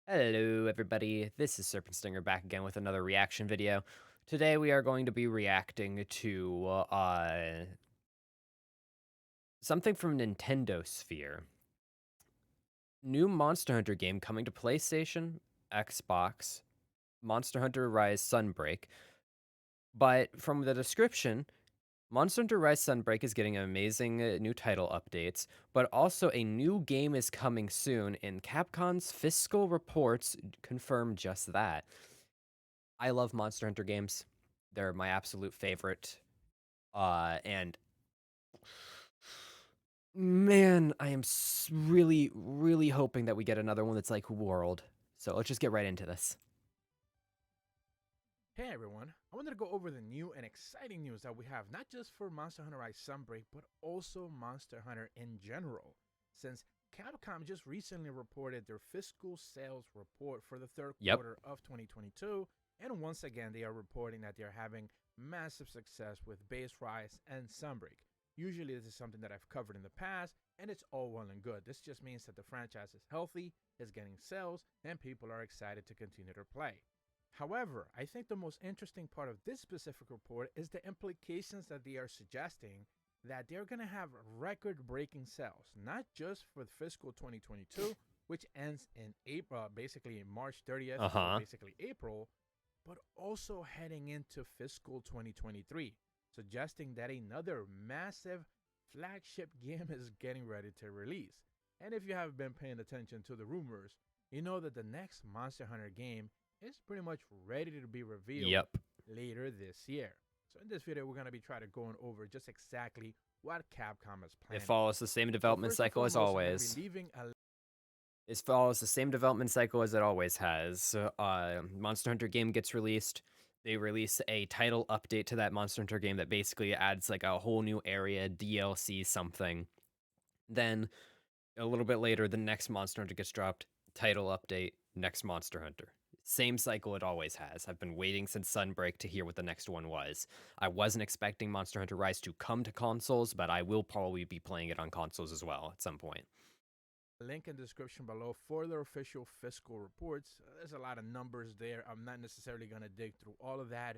Hello, everybody. This is Serpent Stinger back again with another reaction video. Today we are going to be reacting to something from Nintendo Sphere. New Monster Hunter game coming to PlayStation, Xbox, Monster Hunter Rise Sunbreak. But from the description, Monster Hunter Rise Sunbreak is getting amazing new title updates, but also a new game is coming soon, and Capcom's fiscal reports confirm just that. I love Monster Hunter games. They're my absolute favorite. And man, I am really, really hoping that we get another one that's like World. So let's just get right into this. Hey everyone, I wanted to go over the new and exciting news that we have not just for Monster Hunter Rise Sunbreak, but also Monster Hunter in general. Since Capcom just recently reported their fiscal sales report for the third Yep. quarter of 2022, and once again they are reporting that they are having massive success with Base Rise and Sunbreak. Usually this is something that I've covered in the past, and it's all well and good. This just means that the franchise is healthy, is getting sales, and people are excited to continue to play. However, I think the most interesting part of this specific report is the implications that they are suggesting that they're going to have record breaking sales, not just for fiscal 2022, which ends in April, basically March 30th, Uh so huh. basically April, but also heading into fiscal 2023, suggesting that another massive flagship game is getting ready to release. And if you have been paying attention to the rumors, you know that the next Monster Hunter game is pretty much ready to be revealed Yep. later this year. So in this video, we're going to be trying to going over just exactly what Capcom is It planning. follows the same So development first and cycle as foremost, I'm going to be always. leaving a It follows the same development cycle as it always has. Monster Hunter game gets released. They release a title update to that Monster Hunter game that basically adds like a whole new area, DLC, something. Then a little bit later, the next Monster Hunter gets dropped. Title update, next Monster Hunter. Same cycle it always has. I've been waiting since Sunbreak to hear what the next one was. I wasn't expecting Monster Hunter Rise to come to consoles, but I will probably be playing it on consoles as well at some point. link in the description below for their official fiscal reports. There's a lot of numbers there. I'm not necessarily going to dig through all of that.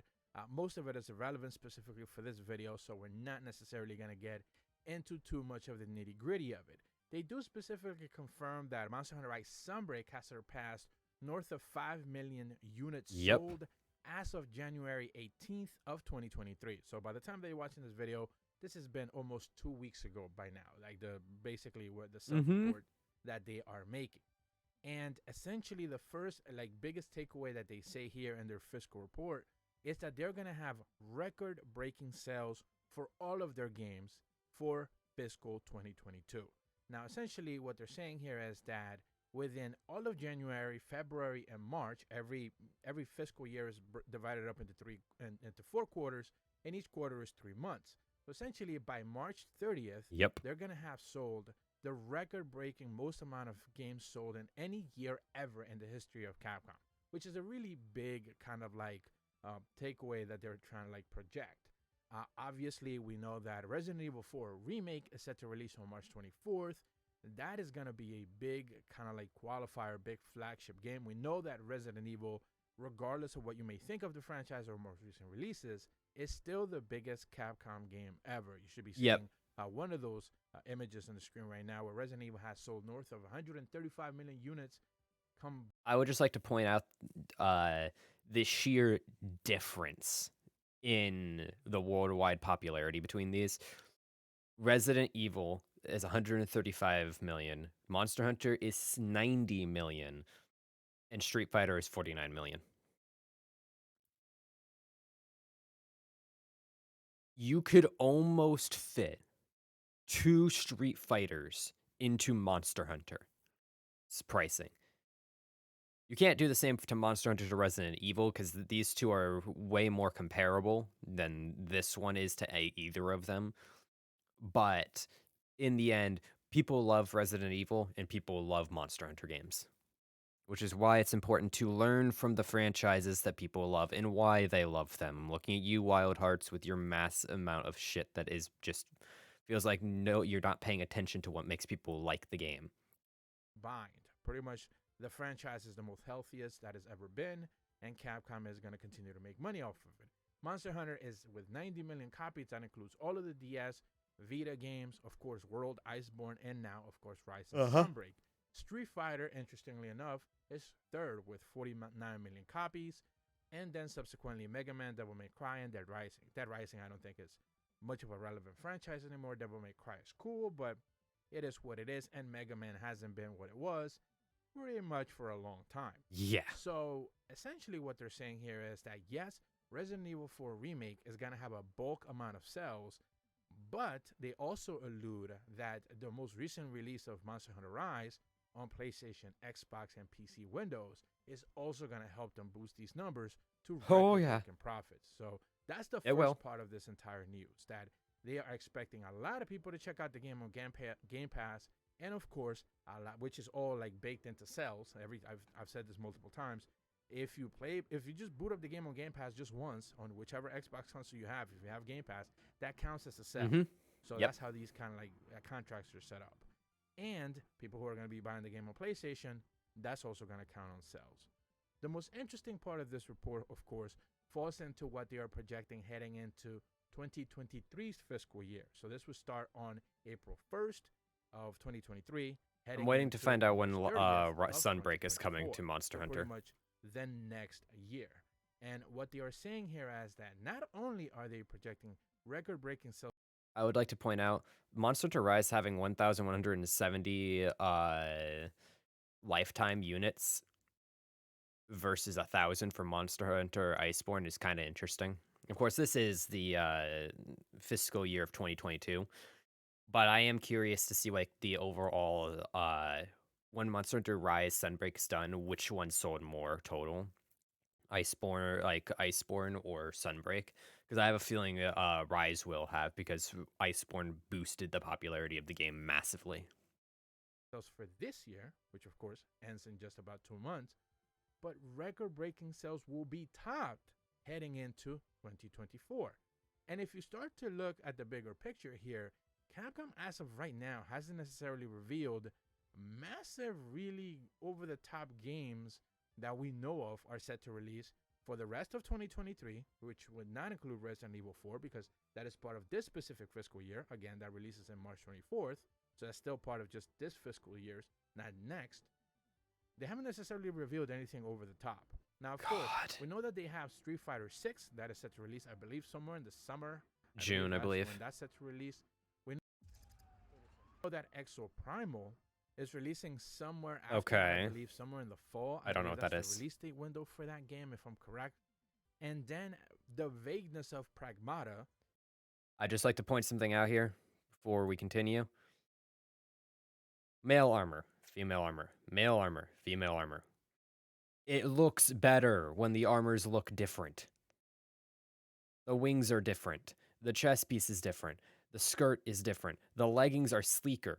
Most of it is irrelevant specifically for this video, so we're not necessarily going to get into too much of the nitty gritty of it. They do specifically confirm that Monster Hunter Rise Sunbreak has surpassed north of 5 million units Yep. sold as of January 18th of 2023. So by the time they're watching this video, this has been almost 2 weeks ago by now. Like the basically what the self Mm-hmm. report that they are making. And essentially, the first, like, biggest takeaway that they say here in their fiscal report is that they're going to have record breaking sales for all of their games for fiscal 2022. Now, essentially, what they're saying here is that within all of January, February, and March, every fiscal year is divided up into into 4 quarters, and each quarter is 3 months. So essentially, by March 30th, Yep. they're gonna have sold the record-breaking most amount of games sold in any year ever in the history of Capcom, which is a really big kind of like takeaway that they're trying to like project. Obviously, we know that Resident Evil 4 remake is set to release on March 24th. That is gonna be a big kind of like qualifier, big flagship game. We know that Resident Evil, regardless of what you may think of the franchise or most recent releases, is still the biggest Capcom game ever. You should be Yep. seeing one of those images on the screen right now where Resident Evil has sold north of 135 million units. Come I would just like to point out uh, the sheer difference in the worldwide popularity between these. Resident Evil is 135 million, Monster Hunter is 90 million, and Street Fighter is 49 million. You could almost fit two Street Fighters into Monster Hunter's pricing. You can't do the same to Monster Hunter to Resident Evil because these two are way more comparable than this one is to either of them. But in the end, people love Resident Evil and people love Monster Hunter games, which is why it's important to learn from the franchises that people love and why they love them. I'm looking at you, Wild Hearts, with your mass amount of shit that is just feels like no, you're not paying attention to what makes people like the game. bind pretty much The franchise is the most healthiest that has ever been, and Capcom is going to continue to make money off of it. Monster Hunter is with 90 million copies. That includes all of the DS, Vita games, of course, World, Iceborne, and now, of course, Rise and Sunbreak. Street Fighter, interestingly enough, is third with 49 million copies, and then subsequently Mega Man, Devil May Cry, and Dead Rising. Dead Rising, I don't think is much of a relevant franchise anymore. Devil May Cry is cool, but it is what it is, and Mega Man hasn't been what it was pretty much for a long time. Yeah. So essentially what they're saying here is that yes, Resident Evil 4 Remake is going to have a bulk amount of sales, but they also allude that the most recent release of Monster Hunter Rise on PlayStation, Xbox, and PC Windows is also going to help them boost these numbers to record-breaking profits. So that's the first part of this entire news, that they are expecting a lot of people to check out the game on Game Pass, and of course, a lot, which is all like baked into sales. I've said this multiple times. If you just boot up the game on Game Pass just once on whichever Xbox console you have, if you have Game Pass, that counts as a sale. So that's how these kind of like contracts are set up. And people who are going to be buying the game on PlayStation, that's also going to count on sales. The most interesting part of this report, of course, falls into what they are projecting heading into 2023's fiscal year. So this will start on April 1st of 2023. I'm waiting to find out when Sunbreak is coming to Monster Hunter. Pretty much then next year. And what they are saying here is that not only are they projecting record-breaking sales. I would like to point out Monster Hunter Rise having 1,170 lifetime units versus 1,000 for Monster Hunter Iceborne is kind of interesting. Of course, this is the fiscal year of 2022, but I am curious to see like the overall when Monster Hunter Rise Sunbreak is done, which one sold more total, Iceborne or Sunbreak? Because I have a feeling Rise will have, because Iceborne boosted the popularity of the game massively. Sales for this year, which of course ends in just about 2 months, but record-breaking sales will be topped heading into 2024. And if you start to look at the bigger picture here, Capcom as of right now hasn't necessarily revealed massive, really over-the-top games that we know of are set to release for the rest of 2023, which would not include Resident Evil 4 because that is part of this specific fiscal year. Again, that releases in March 24th, so that's still part of just this fiscal year's, not next. They haven't necessarily revealed anything over the top. Now, of course, we know that they have Street Fighter 6 that is set to release, I believe, somewhere in the summer. June, I believe. When that's set to release. We know that Exoprimal is releasing somewhere after, I believe, somewhere in the fall. I don't know what that is. The release date window for that game, if I'm correct. And then the vagueness of Pragmata. I'd just like to point something out here before we continue. Male armor, female armor, male armor, female armor. It looks better when the armors look different. The wings are different. The chest piece is different. The skirt is different. The leggings are sleeker.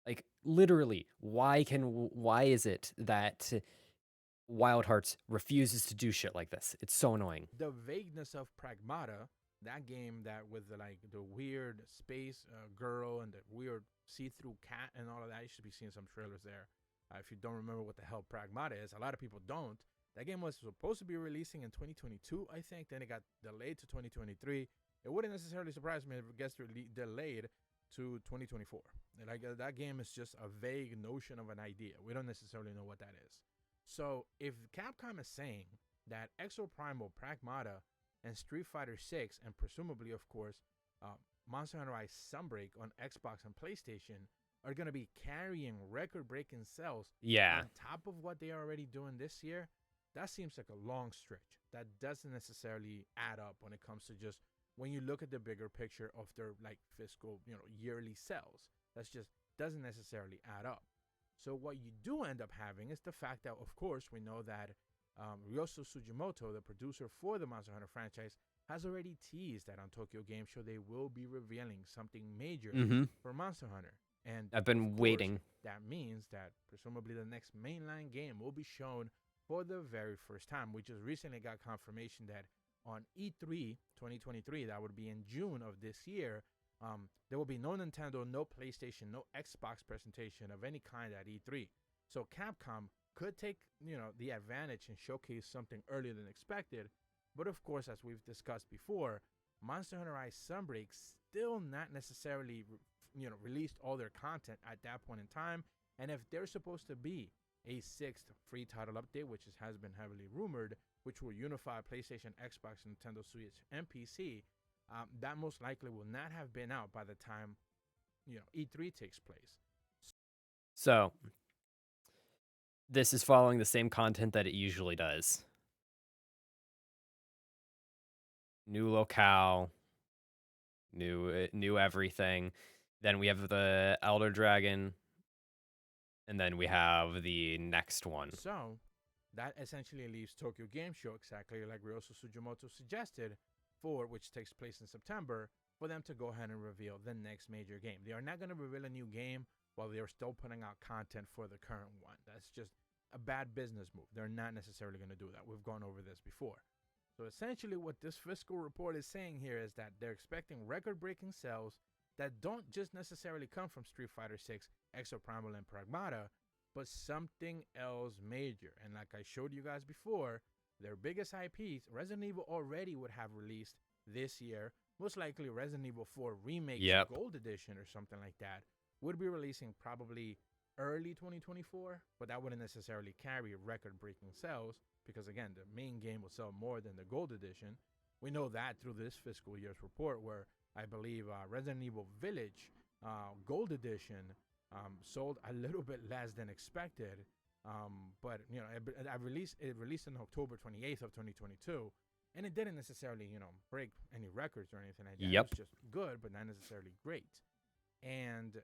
Like, literally, why is it that Wild Hearts refuses to do shit like this? It's so annoying. The vagueness of Pragmata, that game that with the weird space girl and the weird see-through cat and all of that. You should be seeing some trailers there. If you don't remember what the hell Pragmata is, a lot of people don't. That game was supposed to be releasing in 2022, I think. Then it got delayed to 2023. It wouldn't necessarily surprise me if it gets delayed to 2024. That game is just a vague notion of an idea. We don't necessarily know what that is. So if Capcom is saying that Exoprimal, Pragmata, and Street Fighter 6, and presumably, of course, Monster Hunter Rise Sunbreak on Xbox and PlayStation are going to be carrying record-breaking sales on top of what they are already doing this year, that seems like a long stretch. That doesn't necessarily add up when it comes to just when you look at the bigger picture of their fiscal, yearly sales. That just doesn't necessarily add up. So what you do end up having is the fact that, of course, we know that Ryoso Sugimoto, the producer for the Monster Hunter franchise, has already teased that on Tokyo Game Show they will be revealing something major for Monster Hunter. And I've been waiting. That means that presumably the next mainline game will be shown for the very first time. We just recently got confirmation that on E3 2023, that would be in June of this year, there will be no Nintendo, no PlayStation, no Xbox presentation of any kind at E3. So Capcom could take, the advantage and showcase something earlier than expected. But of course, as we've discussed before, Monster Hunter Rise Sunbreak still not necessarily, released all their content at that point in time. And if there's supposed to be a sixth free title update, which has been heavily rumored, which will unify PlayStation, Xbox, Nintendo Switch, and PC, that most likely will not have been out by the time E3 takes place. So this is following the same content that it usually does. New locale, new everything. Then we have the Elder Dragon, and then we have the next one. So that essentially leaves Tokyo Game Show, exactly like Ryosu Sugimoto suggested, for which takes place in September, for them to go ahead and reveal the next major game. They are not going to reveal a new game while they are still putting out content for the current one. That's just a bad business move. They're not necessarily going to do that. We've gone over this before. So essentially what this fiscal report is saying here is that they're expecting record-breaking sales that don't just necessarily come from Street Fighter 6, Exoprimal, and Pragmata, but something else major. And like I showed you guys before, their biggest IPs, Resident Evil already would have released this year. Most likely Resident Evil 4 Remake Gold Edition or something like that would be releasing probably early 2024, but that wouldn't necessarily carry record-breaking sales because, again, the main game will sell more than the Gold Edition. We know that through this fiscal year's report where I believe Resident Evil Village Gold Edition sold a little bit less than expected. But it released on October 28th of 2022, and it didn't necessarily break any records or anything like that. Yep. It was just good, but not necessarily great. And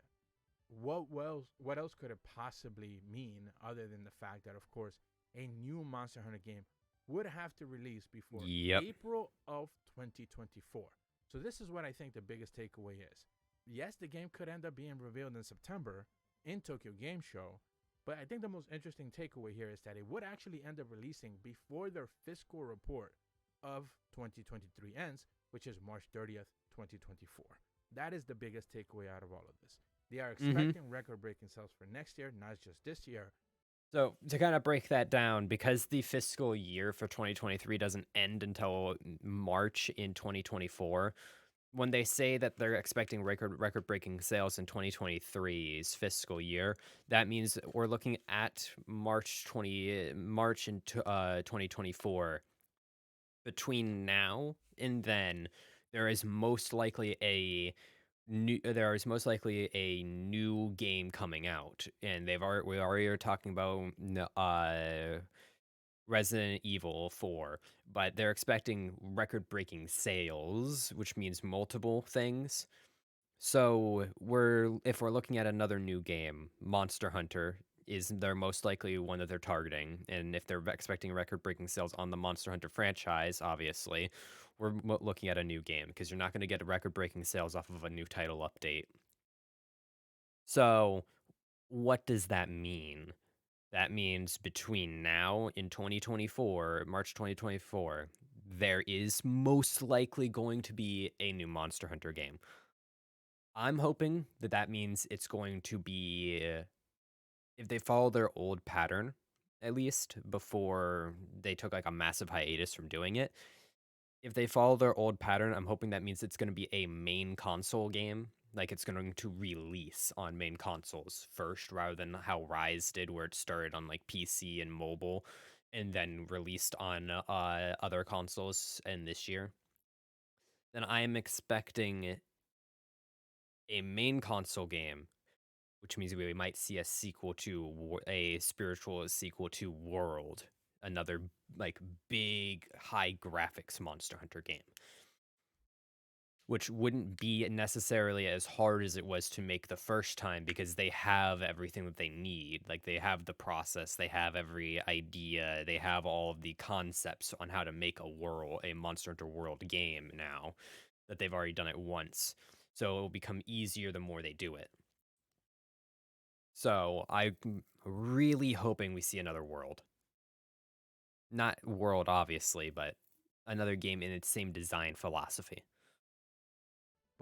what else could it possibly mean other than the fact that, of course, a new Monster Hunter game would have to release before April of 2024. So this is what I think the biggest takeaway is. Yes, the game could end up being revealed in September in Tokyo Game Show, but I think the most interesting takeaway here is that it would actually end up releasing before their fiscal report of 2023 ends, which is March 30th, 2024. That is the biggest takeaway out of all of this. They are expecting record-breaking sales for next year, not just this year. So to kind of break that down, because the fiscal year for 2023 doesn't end until March in 2024, when they say that they're expecting record-breaking sales in 2023's fiscal year, that means we're looking at March in 2024. Between now and then, there is most likely a new game coming out, and we already are talking about Resident Evil 4, but they're expecting record-breaking sales, which means multiple things. So if we're looking at another new game, Monster Hunter is their most likely one that they're targeting, and if they're expecting record-breaking sales on the Monster Hunter franchise, obviously, we're looking at a new game because you're not going to get record-breaking sales off of a new title update. So what does that mean? That means between now and 2024, March 2024, there is most likely going to be a new Monster Hunter game. I'm hoping that means it's going to be, if they follow their old pattern, at least before they took like a massive hiatus from doing it. If they follow their old pattern, I'm hoping that means it's going to be a main console game. Like it's going to release on main consoles first, rather than how Rise did, where it started on like PC and mobile, and then released on other consoles in this year. Then I am expecting a main console game, which means we might see a spiritual sequel to World, another like big high graphics Monster Hunter game, which wouldn't be necessarily as hard as it was to make the first time because they have everything that they need. Like they have the process, they have every idea, they have all of the concepts on how to make a Monster Hunter World game now that they've already done it once. So it will become easier the more they do it. So I'm really hoping we see another World. Not World, obviously, but another game in its same design philosophy.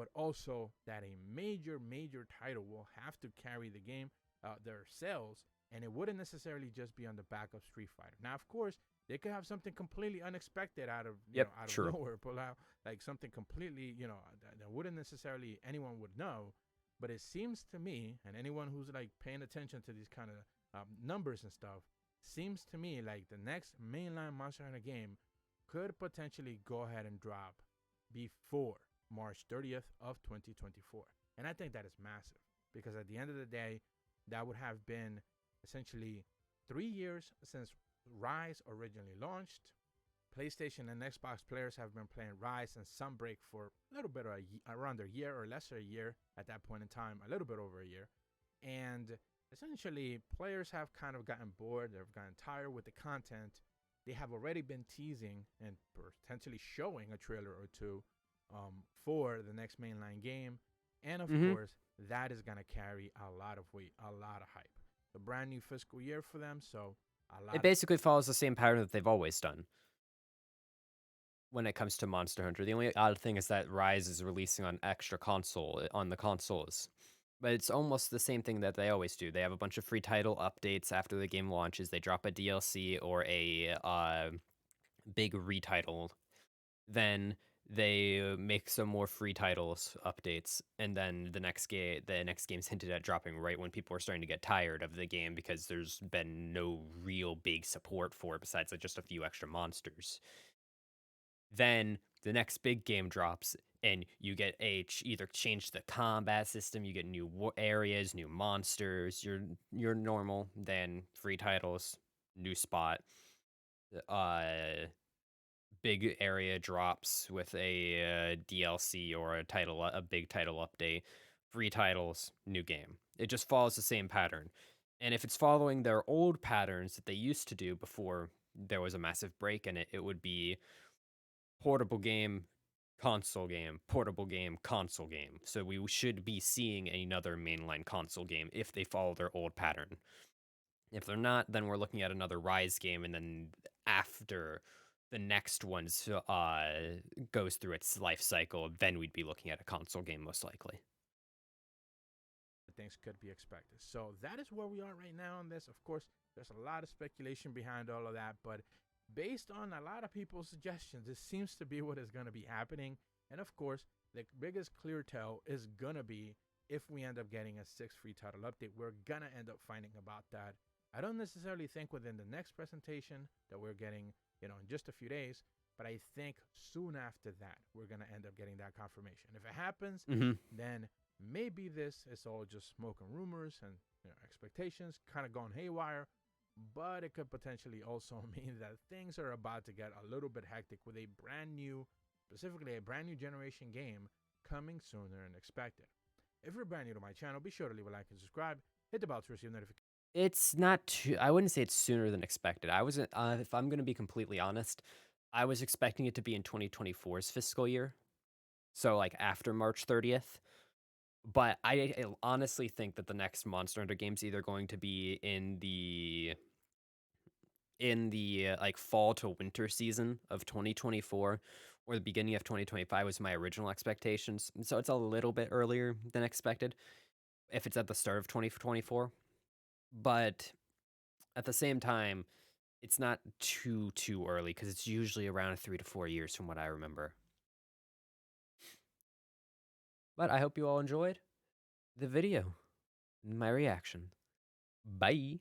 but also that a major title will have to carry the game, their sales, and it wouldn't necessarily just be on the back of Street Fighter. Now, of course, they could have something completely unexpected out of Yep, out of true. nowhere, pull out like something completely that wouldn't necessarily anyone would know. But it seems to me, and anyone who's like paying attention to these kind of numbers and stuff, seems to me like the next mainline Monster Hunter game could potentially go ahead and drop before March 30th of 2024. And I think that is massive because at the end of the day, that would have been essentially 3 years since Rise originally launched. PlayStation and Xbox players have been playing Rise and Sunbreak for a little bit of around a year or less than a year at that point in time, a little bit over a year. And essentially, players have kind of gotten bored, they've gotten tired with the content. They have already been teasing and potentially showing a trailer or two for the next mainline game. And of Hmm. course, that is going to carry a lot of weight, a lot of hype. A brand new fiscal year for them, so a lot It of basically follows the same pattern that they've always done when it comes to Monster Hunter. The only odd thing is that Rise is releasing on extra console on the consoles. But it's almost the same thing that they always do. They have a bunch of free title updates after the game launches. They drop a DLC or a big retitle. Then they make some more free titles updates, and then the next game's hinted at dropping right when people are starting to get tired of the game because there's been no real big support for it besides like just a few extra monsters. Then the next big game drops, and you get either change the combat system, you get new areas, new monsters, your normal, then free titles, new spot, uh, big area drops with a DLC or a big title update, free titles, new game. It just follows the same pattern. And if it's following their old patterns that they used to do before there was a massive break in it, it would be portable game, console game, portable game, console game. So we should be seeing another mainline console game if they follow their old pattern. If they're not, then we're looking at another Rise game, and then after the next one goes through its life cycle, then we'd be looking at a console game most likely. things could be expected. So that is where we are right now on this. Of course, there's a lot of speculation behind all of that, but based on a lot of people's suggestions, this seems to be what is going to be happening. And of course, the biggest clear tell is going to be if we end up getting a 6 free title update. We're going to end up finding about that. I don't necessarily think within the next presentation that we're getting, in just a few days, but I think soon after that, we're going to end up getting that confirmation. If it happens, Hmm. then maybe this is all just smoke and rumors and expectations kind of going haywire, but it could potentially also mean that things are about to get a little bit hectic with a brand new, specifically a brand new generation game coming sooner than expected. If you're brand new to my channel, be sure to leave a like and subscribe. Hit the bell to receive notifications. It's not too, I wouldn't say it's sooner than expected. I wasn't, if I'm going to be completely honest, I was expecting it to be in 2024's fiscal year. So like after March 30th. But I honestly think that the next Monster Hunter game's either going to be in the like fall to winter season of 2024 or the beginning of 2025 was my original expectations. So it's a little bit earlier than expected if it's at the start of 2024. But at the same time, it's not too early because it's usually around 3 to 4 years from what I remember. But I hope you all enjoyed the video, my reaction. Bye.